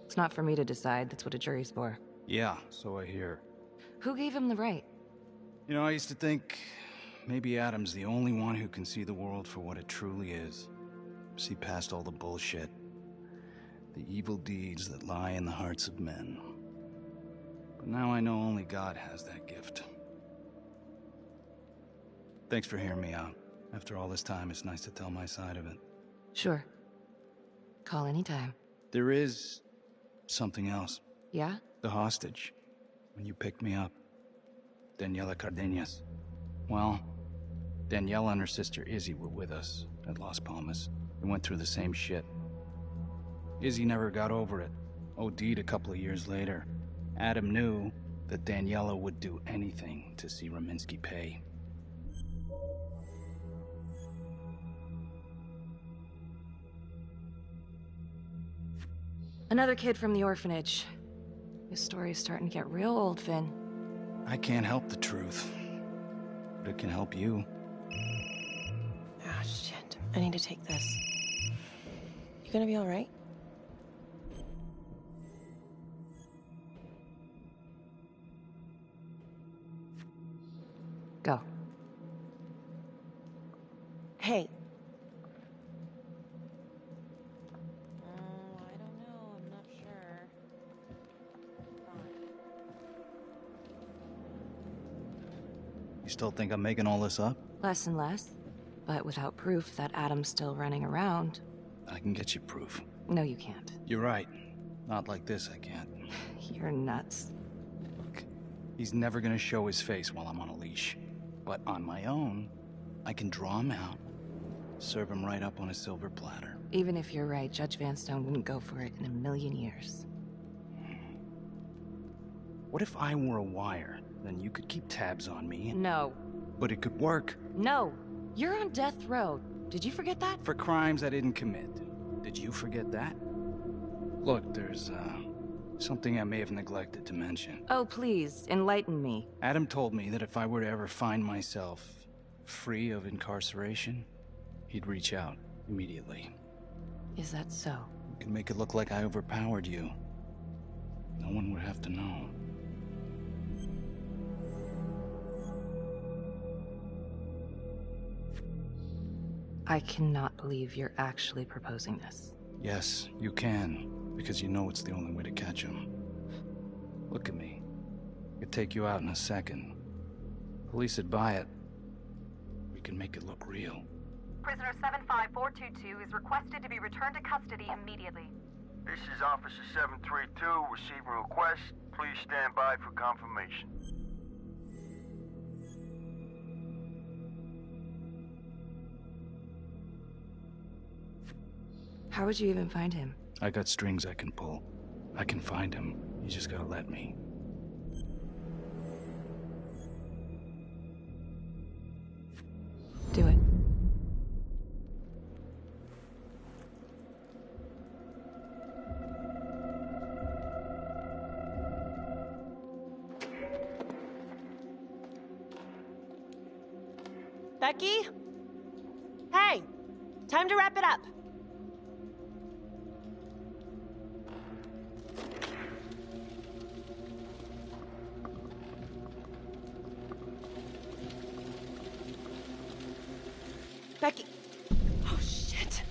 It's not for me to decide. That's what a jury's for. Yeah, so I hear. Who gave him the right? You know, I used to think maybe Adam's the only one who can see the world for what it truly is. See past all the bullshit. The evil deeds that lie in the hearts of men. But now I know only God has that gift. Thanks for hearing me out. After all this time, it's nice to tell my side of it. Sure. Call anytime. There is something else. Yeah? The hostage. When you picked me up. Daniela Cardenas. Well, Daniela and her sister Izzy were with us at Las Palmas. We went through the same shit. Izzy never got over it. OD'd a couple of years later. Adam knew that Daniela would do anything to see Rominsky pay. Another kid from the orphanage. This story's starting to get real old, Finn. I can't help the truth, but it can help you. Ah, shit. I need to take this. You gonna be all right? Go. Hey. You still think I'm making all this up? Less and less. But without proof that Adam's still running around... I can get you proof. No, you can't. You're right. Not like this, I can't. You're nuts. Look, he's never gonna show his face while I'm on a leash. But on my own, I can draw him out, serve him right up on a silver platter. Even if you're right, Judge Vanstone wouldn't go for it in a million years. What if I were a wire? Then you could keep tabs on me. No. But it could work. No. You're on death row. Did you forget that? For crimes I didn't commit. Did you forget that? Look, there's, something I may have neglected to mention. Oh, please, enlighten me. Adam told me that if I were to ever find myself free of incarceration, he'd reach out immediately. Is that so? You can make it look like I overpowered you. No one would have to know. I cannot believe you're actually proposing this. Yes, you can, because you know it's the only way to catch him. Look at me. I could take you out in a second. Police would buy it. We can make it look real. Prisoner 75422 is requested to be returned to custody immediately. This is Officer 732 receiving request. Please stand by for confirmation. How would you even find him? I got strings I can pull. I can find him. You just gotta let me. Do it. Becky? Hey! Time to wrap it up. Becky. Oh, shit.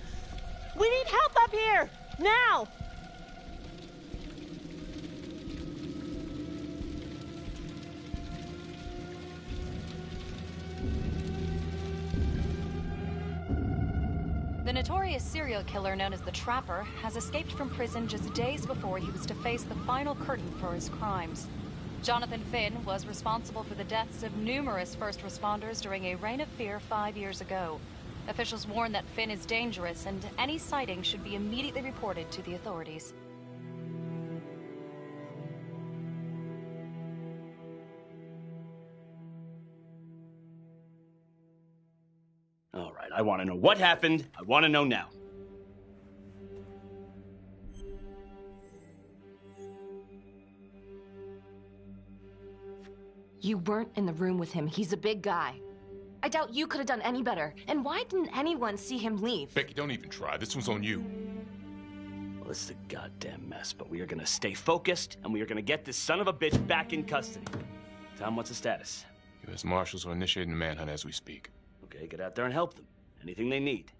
We need help up here! Now! The notorious serial killer known as the Trapper has escaped from prison just days before he was to face the final curtain for his crimes. Jonathan Finn was responsible for the deaths of numerous first responders during a reign of fear 5 years ago. Officials warn that Finn is dangerous and any sighting should be immediately reported to the authorities. All right, I want to know what happened. I want to know now. You weren't in the room with him. He's a big guy. I doubt you could have done any better. And why didn't anyone see him leave? Becky, don't even try. This one's on you. Well, this is a goddamn mess, but we are gonna stay focused, and we are gonna get this son of a bitch back in custody. Tom, what's the status? U.S. Marshals are initiating the manhunt as we speak. Okay, get out there and help them. Anything they need.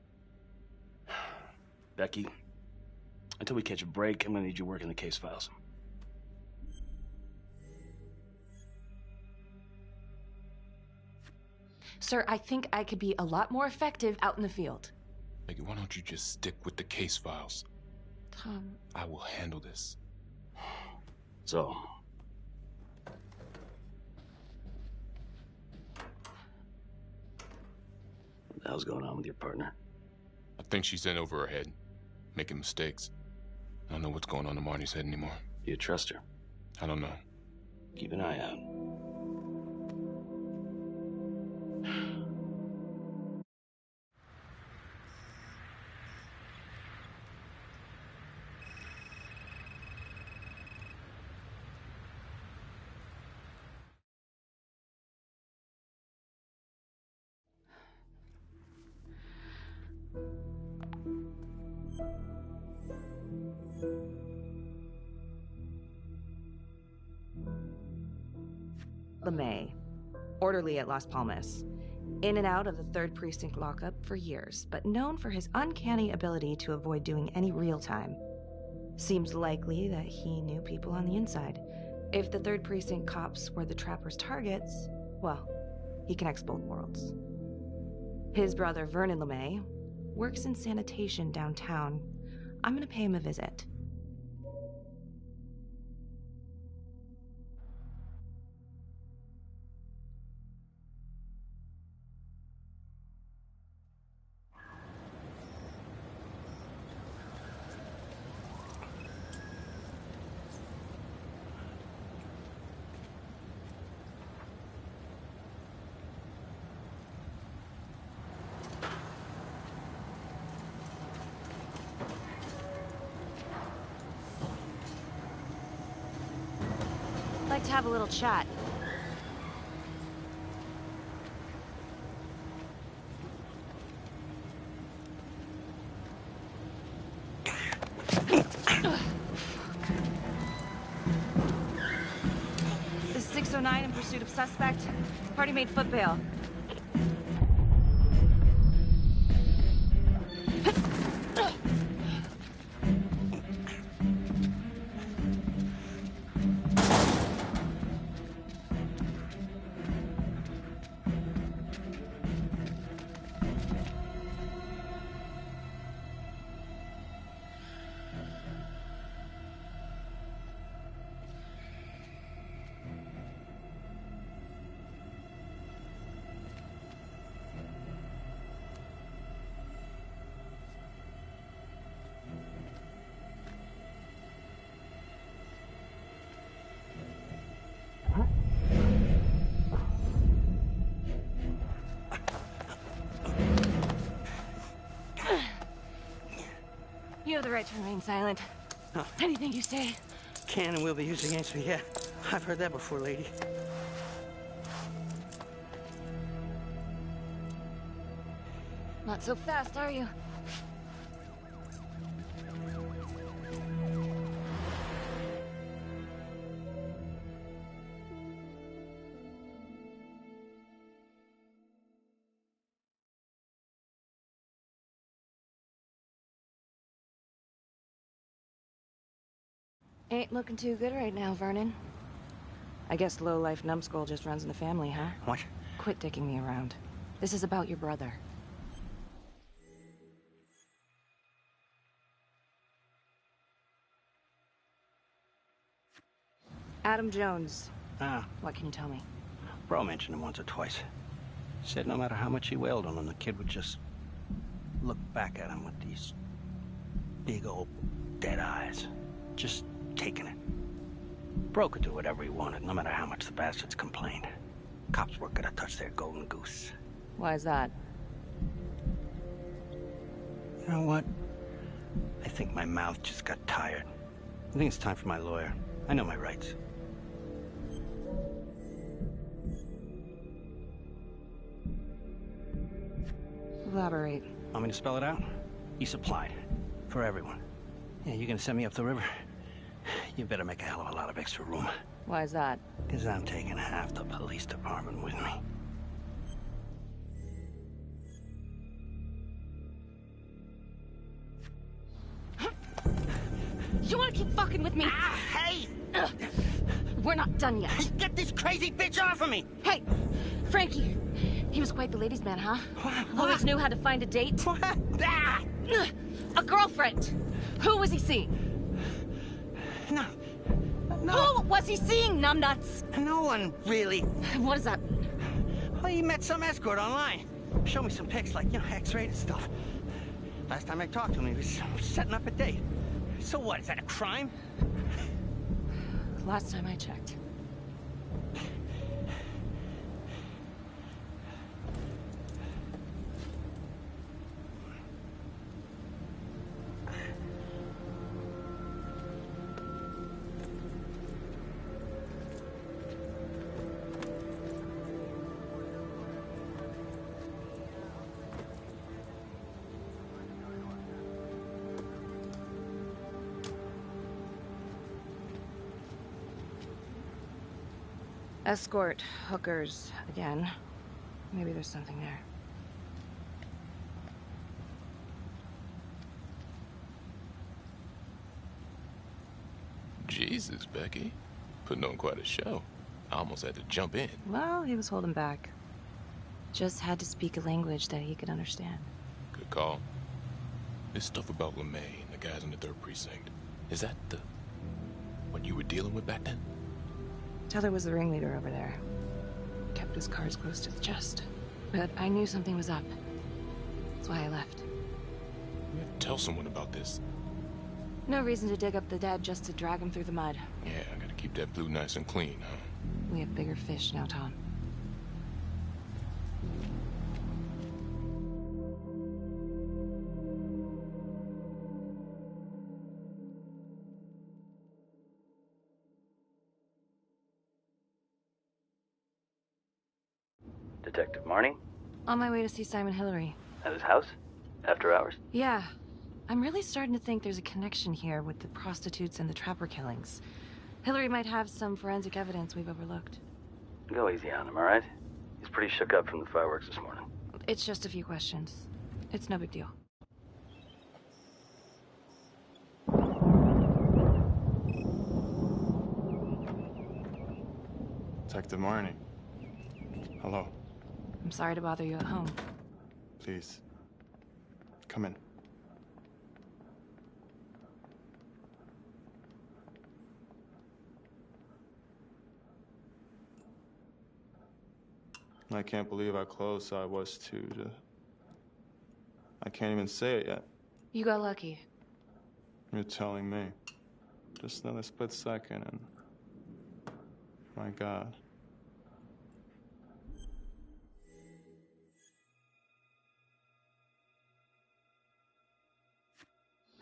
Becky, until we catch a break, I'm gonna need you working the case files. Sir, I think I could be a lot more effective out in the field. Becky, why don't you just stick with the case files? Tom. I will handle this. So. What the hell's going on with your partner? I think she's in over her head, making mistakes. I don't know what's going on in Marnie's head anymore. Do you trust her? I don't know. Keep an eye out. LeMay, orderly at Las Palmas. In and out of the 3rd Precinct lockup for years, but known for his uncanny ability to avoid doing any real time. Seems likely that he knew people on the inside. If the 3rd Precinct cops were the Trapper's targets, well, he connects both worlds. His brother, Vernon LeMay, works in sanitation downtown. I'm gonna pay him a visit. Like to have a little chat. This is 609 in pursuit of suspect. Party made foot bail. You have the right to remain silent. Oh. Anything you say. Can and will be used against me, yeah. I've heard that before, lady. Not so fast, are you? Ain't looking too good right now, Vernon. I guess low-life numbskull just runs in the family, huh? What? Quit dicking me around. This is about your brother. Adam Jones. What can you tell me? Bro mentioned him once or twice. Said no matter how much he wailed on him, the kid would just look back at him with these big old dead eyes. Just taking it. Bro could do whatever he wanted, no matter how much the bastards complained. Cops weren't gonna touch their golden goose. Why is that? You know what? I think my mouth just got tired. I think it's time for my lawyer. I know my rights. Elaborate. Want me to spell it out? You supplied. For everyone. Yeah, you're gonna send me up the river? You better make a hell of a lot of extra room. Why is that? Because I'm taking half the police department with me. You wanna keep fucking with me? Ah, hey! We're not done yet. Get this crazy bitch off of me! Hey, Frankie. He was quite the ladies' man, huh? Always knew how to find a date. What? Ah! A girlfriend. Who was he seeing? No. Who was he seeing, numbnuts? No one, really. What does that mean? Well, he met some escort online. Showed me some pics, like, X-rated stuff. Last time I talked to him, he was setting up a date. So what, is that a crime? Last time I checked. Escort, hookers, again. Maybe there's something there. Jesus, Becky. Putting on quite a show. I almost had to jump in. Well, he was holding back. Just had to speak a language that he could understand. Good call. This stuff about LeMay and the guys in the 3rd Precinct, is that what you were dealing with back then? Teller was the ringleader over there. Kept his cards close to the chest. But I knew something was up. That's why I left. You have to tell someone about this. No reason to dig up the dead just to drag him through the mud. Yeah, I gotta keep that blue nice and clean, huh? We have bigger fish now, Tom. Detective Marnie? On my way to see Simon Hillary. At his house? After hours? Yeah. I'm really starting to think there's a connection here with the prostitutes and the Trapper killings. Hillary might have some forensic evidence we've overlooked. Go easy on him, all right? He's pretty shook up from the fireworks this morning. It's just a few questions. It's no big deal. Detective Marnie. Hello. I'm sorry to bother you at home. Please. Come in. I can't believe how close I was to I can't even say it yet. You got lucky. You're telling me. Just another split second and... My God.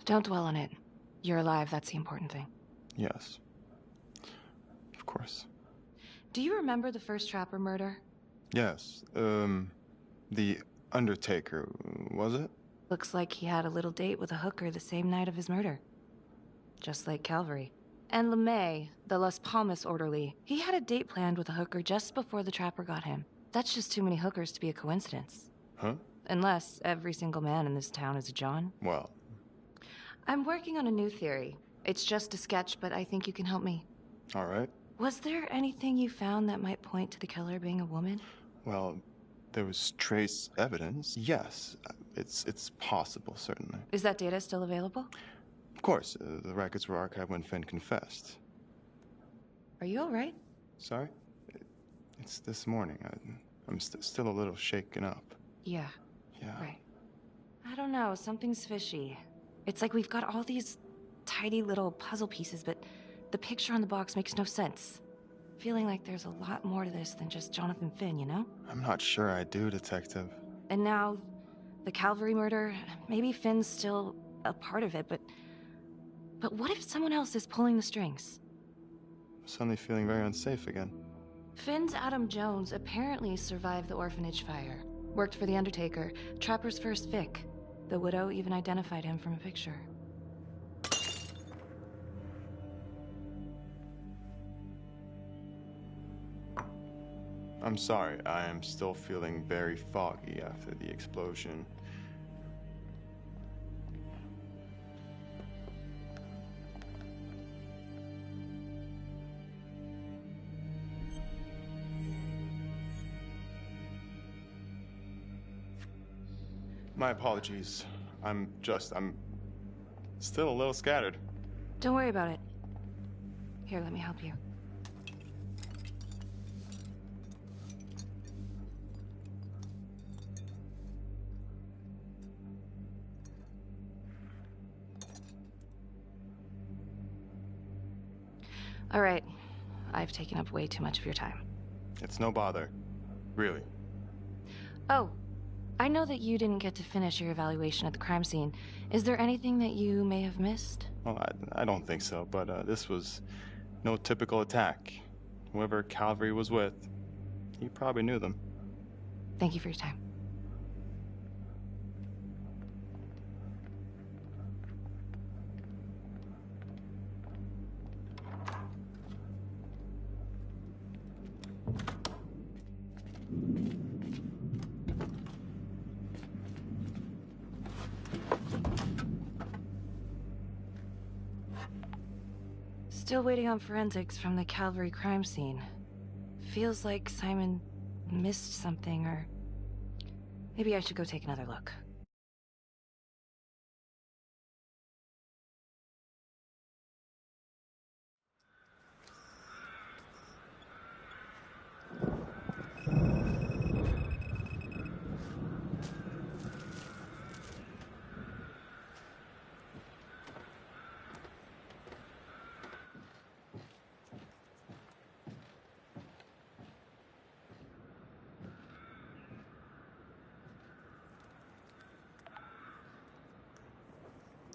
Don't dwell on it. You're alive, that's the important thing. Yes. Of course. Do you remember the first Trapper murder? Yes. The Undertaker, was it? Looks like he had a little date with a hooker the same night of his murder. Just like Calvary. And LeMay, the Las Palmas orderly, he had a date planned with a hooker just before the Trapper got him. That's just too many hookers to be a coincidence. Huh? Unless every single man in this town is a John. Well. I'm working on a new theory. It's just a sketch, but I think you can help me. All right. Was there anything you found that might point to the killer being a woman? Well, there was trace evidence. Yes, it's possible, certainly. Is that data still available? Of course, the records were archived when Finn confessed. Are you all right? Sorry? It's this morning. I'm still a little shaken up. Yeah. Yeah. Right. I don't know, something's fishy. It's like we've got all these tidy little puzzle pieces, but the picture on the box makes no sense. Feeling like there's a lot more to this than just Jonathan Finn, you know? I'm not sure I do, Detective. And now, The Calvary murder, maybe Finn's still a part of it, but what if someone else is pulling the strings? I'm suddenly feeling very unsafe again. Finn's Adam Jones apparently survived the orphanage fire. Worked for the Undertaker, Trapper's first Vic. The widow even identified him from a picture. I'm sorry, I am still feeling very foggy after the explosion. My apologies. I'm still a little scattered. Don't worry about it. Here, let me help you. All right. I've taken up way too much of your time. It's no bother. Really. Oh, I know that you didn't get to finish your evaluation at the crime scene. Is there anything that you may have missed? Well, I don't think so, but this was no typical attack. Whoever Calvary was with, he probably knew them. Thank you for your time. Still waiting on forensics from the Calvary crime scene. Feels like Simon missed something, or maybe I should go take another look.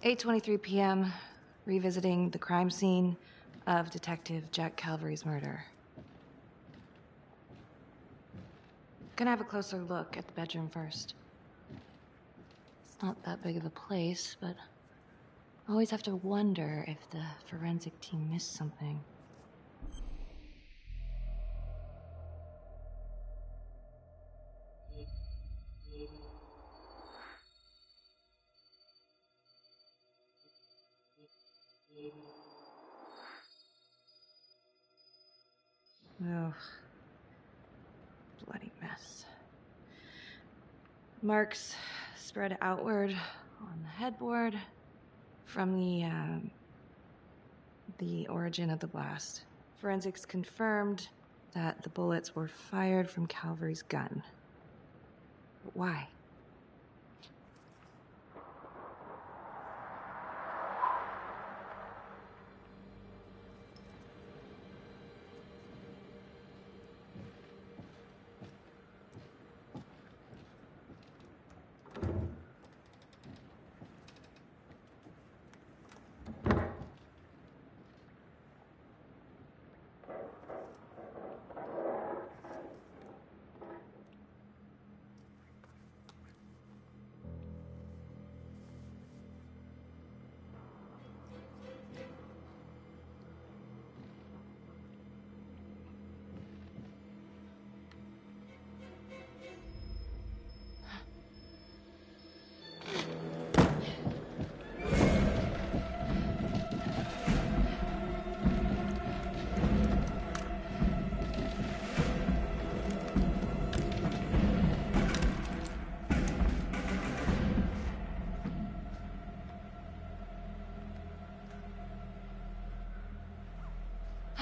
"8:23 p.m., revisiting the crime scene of Detective Jack Calvary's murder. Gonna have a closer look at the bedroom first. It's not that big of a place, but I always have to wonder if the forensic team missed something. Ugh. Bloody mess. Marks spread outward on the headboard from the origin of the blast. Forensics confirmed that the bullets were fired from Calvary's gun. But why?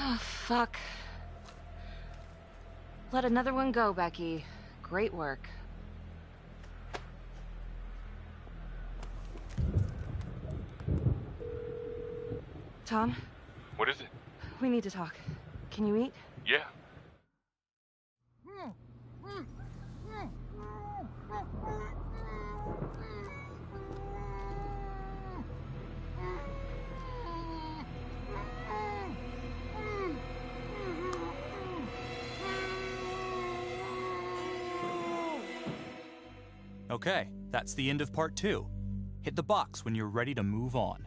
Oh, fuck. Let another one go, Becky. Great work. Tom? What is it? We need to talk. Can you eat? Yeah. Okay, that's the end of part 2. Hit the box when you're ready to move on.